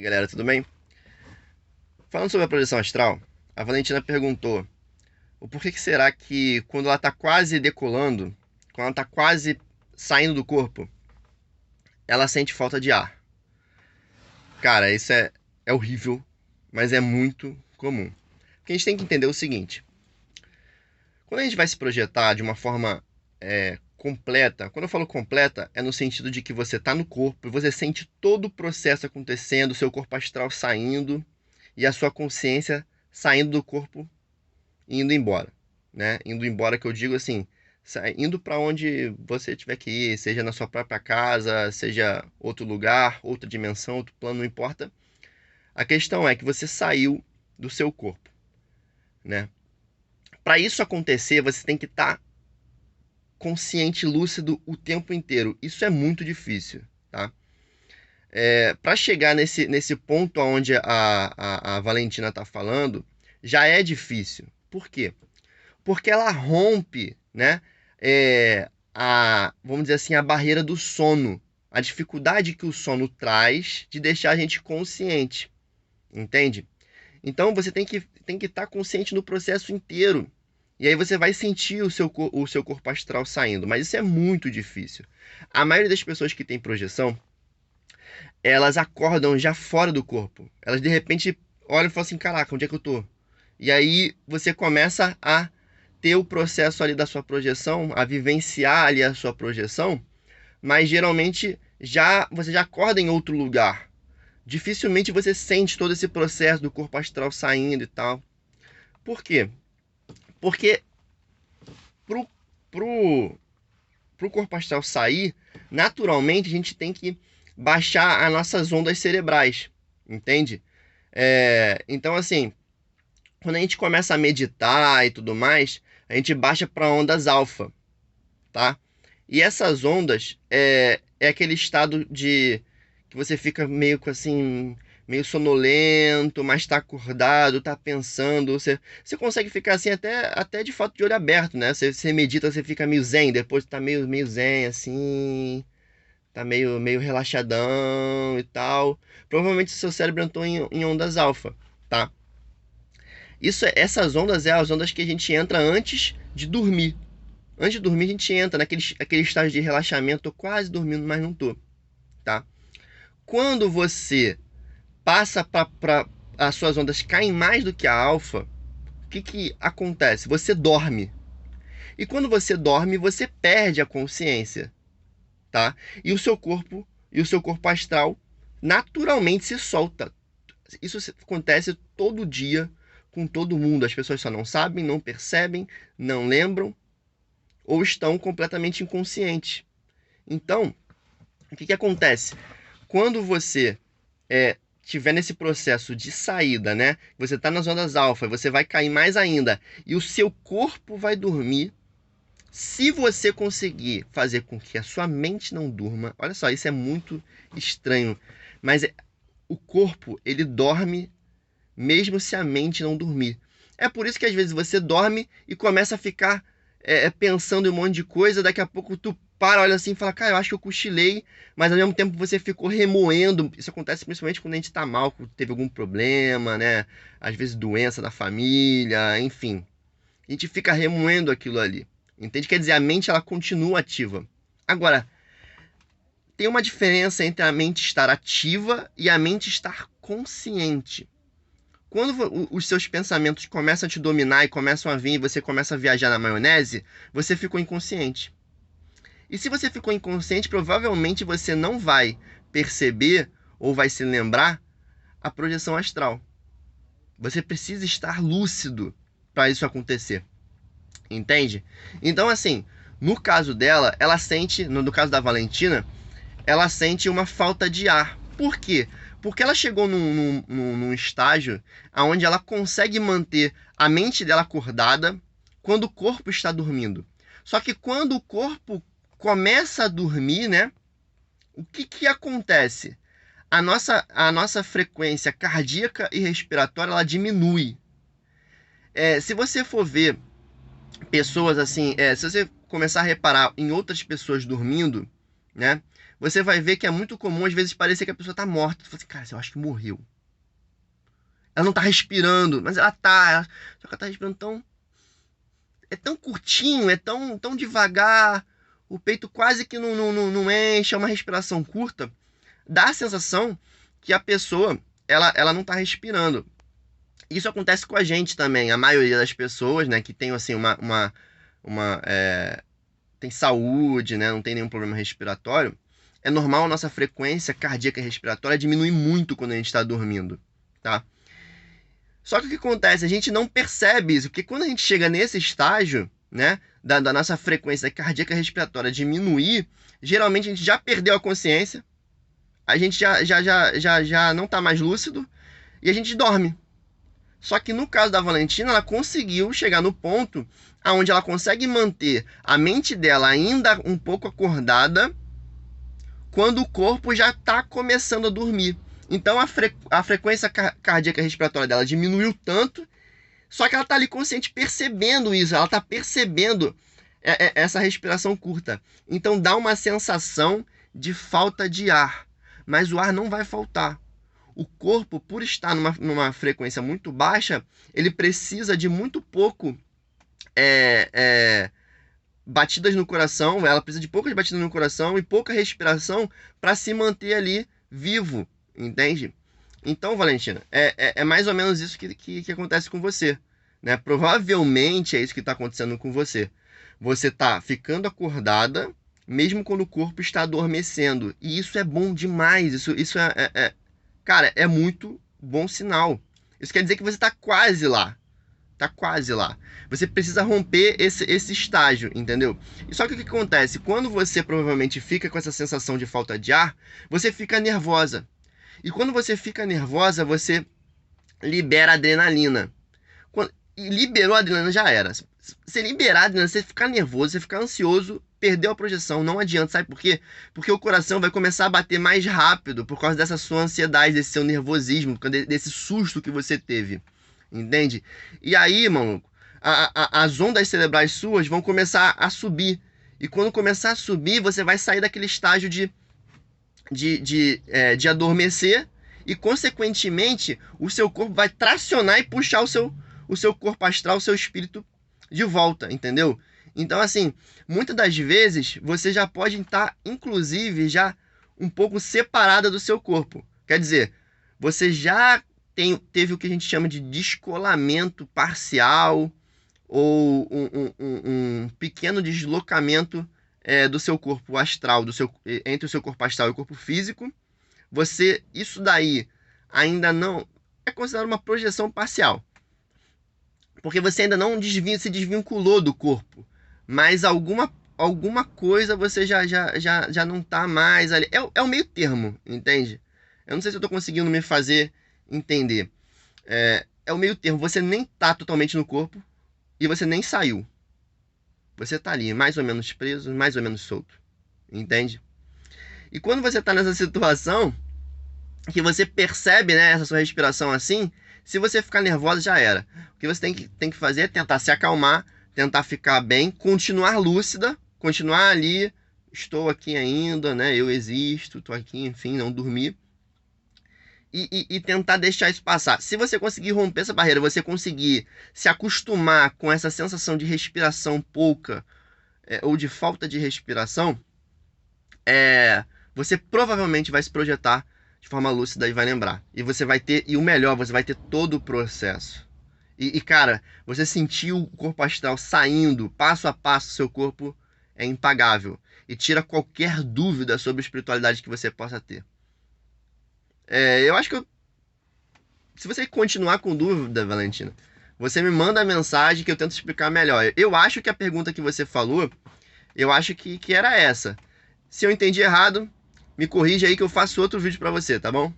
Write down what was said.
Galera, tudo bem? Falando sobre a projeção astral, a Valentina perguntou o porquê que será que quando ela está quase decolando, quando ela está quase saindo do corpo, ela sente falta de ar. Cara, isso é horrível, mas é muito comum. Porque a gente tem que entender o seguinte: quando a gente vai se projetar de uma forma completa, quando eu falo completa, é no sentido de que você está no corpo e você sente todo o processo acontecendo, o seu corpo astral saindo e a sua consciência saindo do corpo e indo embora, né? Indo embora que eu digo assim, indo para onde você tiver que ir, seja na sua própria casa, seja outro lugar, outra dimensão, outro plano, não importa. A questão é que você saiu do seu corpo, né? Para isso acontecer, você tem que estar consciente, lúcido o tempo inteiro. Isso é muito difícil, tá? Para chegar nesse ponto onde a Valentina está falando, já é difícil. Por quê? Porque ela rompe, né, vamos dizer assim, a barreira do sono, a dificuldade que o sono traz de deixar a gente consciente, entende? Então você tem que estar consciente no processo inteiro. E aí você vai sentir o seu corpo astral saindo, mas isso é muito difícil. A maioria das pessoas que tem projeção, elas acordam já fora do corpo. Elas de repente olham e falam assim: caraca, onde é que eu tô? E aí você começa a ter o processo ali da sua projeção, a vivenciar ali a sua projeção, mas geralmente você já acorda em outro lugar. Dificilmente você sente todo esse processo do corpo astral saindo e tal. Por quê? Porque pro, pro, pro corpo astral sair, naturalmente a gente tem que baixar as nossas ondas cerebrais, entende? Então, assim, quando a gente começa a meditar e tudo mais, a gente baixa para ondas alfa, tá? E essas ondas é aquele estado de que você fica meio que assim, meio sonolento, mas tá acordado, tá pensando. Você consegue ficar assim até de fato de olho aberto, né? Você medita, você fica meio zen, depois tá meio zen, assim, tá meio relaxadão e tal. Provavelmente o seu cérebro entrou em ondas alfa, tá? Essas ondas as ondas que a gente entra antes de dormir. Antes de dormir, a gente entra aquele estágio de relaxamento. Tô quase dormindo, mas não tô, tá? Quando você passa para as suas ondas caem mais do que a alfa, o que acontece? Você dorme. E quando você dorme, você perde a consciência, tá? E o seu corpo astral naturalmente se solta. Isso acontece todo dia com todo mundo. As pessoas só não sabem, não percebem, não lembram ou estão completamente inconscientes. Então, o que acontece? Quando você tiver nesse processo de saída, né? Você está nas ondas alfa, você vai cair mais ainda e o seu corpo vai dormir. Se você conseguir fazer com que a sua mente não durma, olha só, isso é muito estranho, mas o corpo ele dorme mesmo se a mente não dormir. É por isso que às vezes você dorme e começa a ficar pensando em um monte de coisa, daqui a pouco tu para, olha assim e fala, cara, eu acho que eu cochilei, mas ao mesmo tempo você ficou remoendo. Isso acontece principalmente quando a gente tá mal, quando teve algum problema, né? Às vezes doença da família, enfim. A gente fica remoendo aquilo ali. Entende? Quer dizer, a mente ela continua ativa. Agora, tem uma diferença entre a mente estar ativa e a mente estar consciente. Quando os seus pensamentos começam a te dominar e começam a vir e você começa a viajar na maionese, você ficou inconsciente. E se você ficou inconsciente, provavelmente você não vai perceber ou vai se lembrar a projeção astral. Você precisa estar lúcido para isso acontecer. Entende? Então, assim, no caso dela, ela sente, no caso da Valentina, ela sente uma falta de ar. Por quê? Porque ela chegou num estágio onde ela consegue manter a mente dela acordada quando o corpo está dormindo. Só que quando o corpo começa a dormir, né? O que acontece? A nossa frequência cardíaca e respiratória ela diminui. Se você for ver pessoas assim, se você começar a reparar em outras pessoas dormindo, né? você vai ver que é muito comum, às vezes, parecer que a pessoa tá morta. Você fala assim, cara, eu acho que morreu. Ela não tá respirando, mas ela tá. Só que ela tá respirando tão... É tão curtinho, é tão devagar. O peito quase que não enche, é uma respiração curta. Dá a sensação que a pessoa, ela não tá respirando. Isso acontece com a gente também. A maioria das pessoas, né, que tem, assim, tem saúde, né, não tem nenhum problema respiratório, é normal a nossa frequência cardíaca e respiratória diminuir muito quando a gente está dormindo, tá? Só que o que acontece? A gente não percebe isso, porque quando a gente chega nesse estágio, né, da nossa frequência cardíaca e respiratória diminuir, geralmente a gente já perdeu a consciência, a gente já não está mais lúcido e a gente dorme. Só que no caso da Valentina, ela conseguiu chegar no ponto onde ela consegue manter a mente dela ainda um pouco acordada quando o corpo já está começando a dormir. Então a frequência cardíaca respiratória dela diminuiu tanto, só que ela está ali consciente percebendo isso, ela está percebendo essa respiração curta. Então dá uma sensação de falta de ar, mas o ar não vai faltar. O corpo, por estar numa frequência muito baixa, ele precisa de muito pouco batidas no coração, ela precisa de poucas batidas no coração e pouca respiração para se manter ali vivo, entende? Então, Valentina, é mais ou menos isso que acontece com você, né? Provavelmente é isso que está acontecendo com você. Você está ficando acordada, mesmo quando o corpo está adormecendo. E isso é bom demais, isso cara, é muito bom sinal. Isso quer dizer que você está quase lá. Tá quase lá. Você precisa romper esse estágio, entendeu? E só que o que acontece? Quando você provavelmente fica com essa sensação de falta de ar, você fica nervosa. E quando você fica nervosa, você libera adrenalina. E liberou a adrenalina, já era. Você liberar a adrenalina, você ficar nervoso, você ficar ansioso, perdeu a projeção, não adianta, sabe por quê? Porque o coração vai começar a bater mais rápido por causa dessa sua ansiedade, desse seu nervosismo, desse susto que você teve, entende? E aí, maluco, as ondas cerebrais suas vão começar a subir, e quando começar a subir, você vai sair daquele estágio de adormecer, e consequentemente, o seu corpo vai tracionar e puxar o seu corpo astral, o seu espírito de volta, entendeu? Então, assim, muitas das vezes você já pode estar, inclusive, já um pouco separada do seu corpo. Quer dizer, você já teve o que a gente chama de descolamento parcial ou um pequeno deslocamento do seu corpo astral, entre o seu corpo astral e o corpo físico. Isso daí ainda não é considerado uma projeção parcial, porque você ainda não se desvinculou do corpo, mas alguma coisa você já não está mais ali. É o meio termo, entende? Eu não sei se eu estou conseguindo me fazer entender. É o meio termo. Você nem está totalmente no corpo e você nem saiu. Você está ali, mais ou menos preso, mais ou menos solto. Entende? E quando você está nessa situação, que você percebe, né, essa sua respiração assim, se você ficar nervosa, já era. O que você tem que fazer é tentar se acalmar, tentar ficar bem, continuar lúcida, continuar ali, estou aqui ainda, né, eu existo, estou aqui, enfim, não dormir. E tentar deixar isso passar. Se você conseguir romper essa barreira, você conseguir se acostumar com essa sensação de respiração pouca ou de falta de respiração, você provavelmente vai se projetar de forma lúcida e vai lembrar. E você vai ter, e o melhor, você vai ter todo o processo. E cara, você sentir o corpo astral saindo passo a passo do seu corpo é impagável. E tira qualquer dúvida sobre a espiritualidade que você possa ter. Eu acho que se você continuar com dúvida, Valentina, você me manda a mensagem que eu tento explicar melhor. Eu acho que a pergunta que você falou, eu acho que era essa. Se eu entendi errado, me corrija aí que eu faço outro vídeo pra você, tá bom?